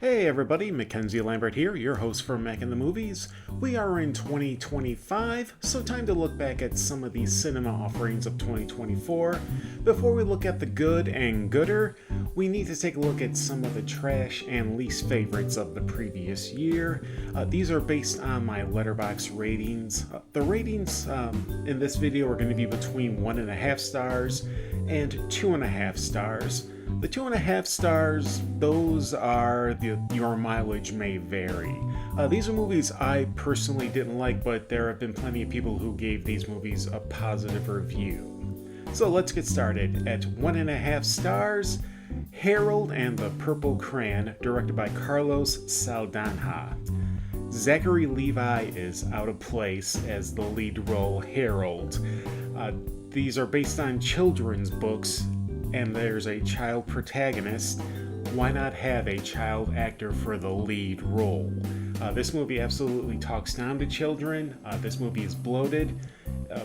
Hey everybody, Mackenzie Lambert here, your host for Mack in the Movies. We are in 2025, so time to look back at some of the cinema offerings of 2024. Before we look at the good and gooder, we need to take a look at some of the trash and least favorites of the previous year. These are based on my Letterboxd ratings. The ratings in this video are going to be between 1.5 stars and 2.5 stars. The 2.5 stars, those are your mileage may vary. These are movies I personally didn't like, but there have been plenty of people who gave these movies a positive review. So let's get started. At 1.5 stars, Harold and the Purple Crayon, directed by Carlos Saldanha. Zachary Levi is out of place as the lead role Harold. These are based on children's books, and there's a child protagonist. Why not have a child actor for the lead role? This movie absolutely talks down to children. This movie is bloated.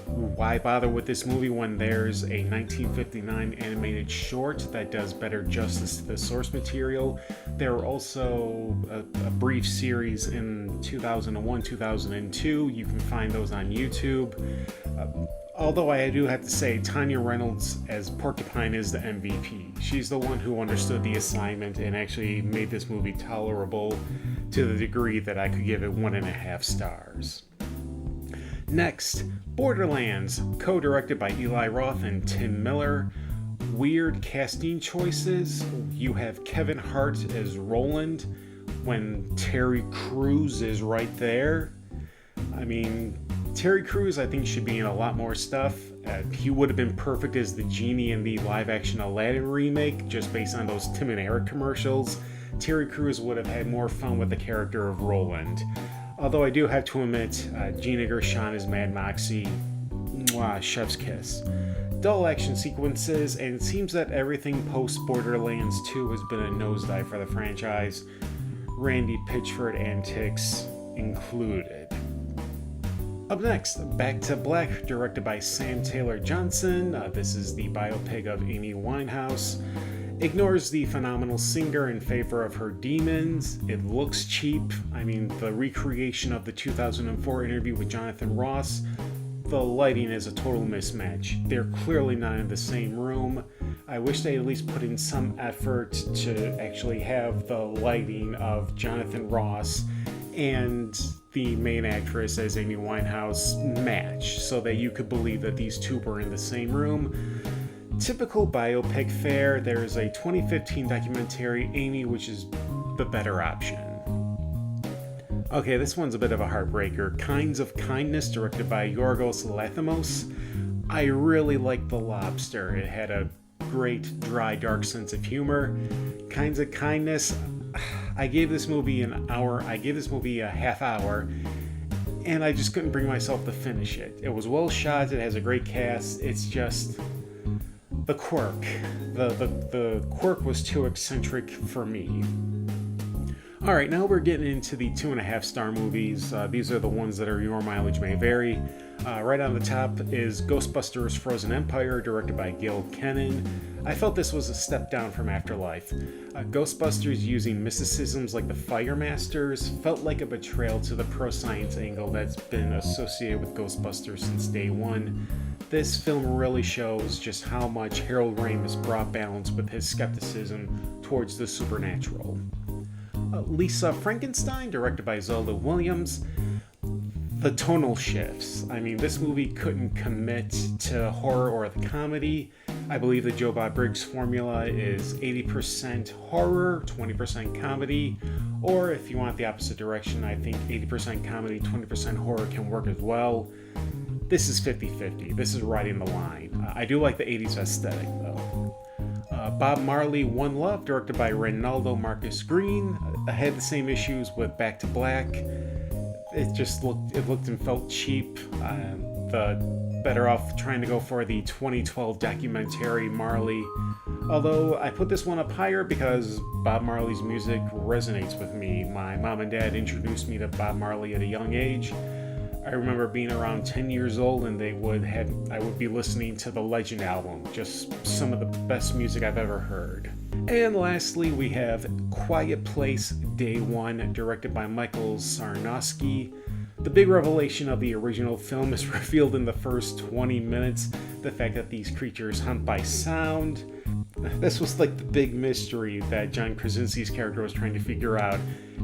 Why bother with this movie when there's a 1959 animated short that does better justice to the source material? There are also a brief series in 2001, 2002. You can find those on YouTube. Although I do have to say, Tanya Reynolds as Porcupine is the MVP. She's the one who understood the assignment and actually made this movie tolerable to the degree that I could give it 1.5 stars. Next, Borderlands, co-directed by Eli Roth and Tim Miller. Weird casting choices. You have Kevin Hart as Roland when Terry Crews is right there. I mean, Terry Crews, I think, should be in a lot more stuff. He would have been perfect as the genie in the live-action Aladdin remake, just based on those Tim and Eric commercials. Terry Crews would have had more fun with the character of Roland. Although I do have to admit, Gina Gershon as Mad Moxie, mwah, chef's kiss. Dull action sequences, and it seems that everything post-Borderlands 2 has been a nosedive for the franchise, Randy Pitchford antics included. Up next, Back to Black, directed by Sam Taylor Johnson. This is the biopic of Amy Winehouse. Ignores the phenomenal singer in favor of her demons. It looks cheap. I mean, the recreation of the 2004 interview with Jonathan Ross, the lighting is a total mismatch. They're clearly not in the same room. I wish they at least put in some effort to actually have the lighting of Jonathan Ross and the main actress as Amy Winehouse match, so that you could believe that these two were in the same room. Typical biopic fare. There's a 2015 documentary, Amy, which is the better option. Okay, this one's a bit of a heartbreaker. Kinds of Kindness, directed by Yorgos Lanthimos. I really liked The Lobster. It had a great, dry, dark sense of humor. Kinds of Kindness, I gave this movie an hour. I gave this movie a half hour, and I just couldn't bring myself to finish it. It was well shot. It has a great cast. It's just the quirk. The quirk was too eccentric for me. All right, now we're getting into the 2.5 star movies. These are the ones that are your mileage may vary. Right on the top is Ghostbusters Frozen Empire, directed by Gil Kenan. I felt this was a step down from Afterlife. Ghostbusters using mysticisms like the Fire Masters felt like a betrayal to the pro-science angle that's been associated with Ghostbusters since day one. This film really shows just how much Harold Ramis brought balance with his skepticism towards the supernatural. Lisa Frankenstein, directed by Zelda Williams. The tonal shifts. I mean, this movie couldn't commit to horror or the comedy. I believe the Joe Bob Briggs formula is 80% horror, 20% comedy. Or if you want the opposite direction, I think 80% comedy, 20% horror can work as well. This is 50-50. This is riding the line. I do like the 80s aesthetic, though. Bob Marley, One Love, directed by Reynaldo Marcus Green. I had the same issues with Back to Black. It looked and felt cheap. Better off trying to go for the 2012 documentary Marley. Although I put this one up higher because Bob Marley's music resonates with me. My mom and dad introduced me to Bob Marley at a young age. I remember being around 10 years old and I would be listening to the Legend album, just some of the best music I've ever heard. And lastly, we have Quiet Place Day 1, directed by Michael Sarnowski. The big revelation of the original film is revealed in the first 20 minutes, the fact that these creatures hunt by sound. This was like the big mystery that John Krasinski's character was trying to figure out,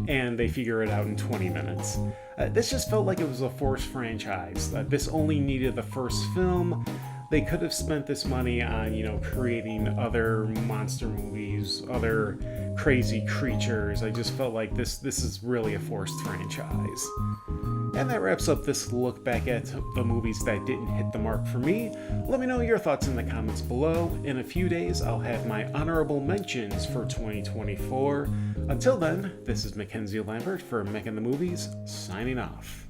and they figure it out in 20 minutes. This just felt like it was a forced franchise. This only needed the first film. They could have spent this money on, creating other monster movies, other crazy creatures. I just felt like this is really a forced franchise. And that wraps up this look back at the movies that didn't hit the mark for me. Let me know your thoughts in the comments below. In a few days, I'll have my honorable mentions for 2024. Until then, this is Mackenzie Lambert for Mack in the Movies, signing off.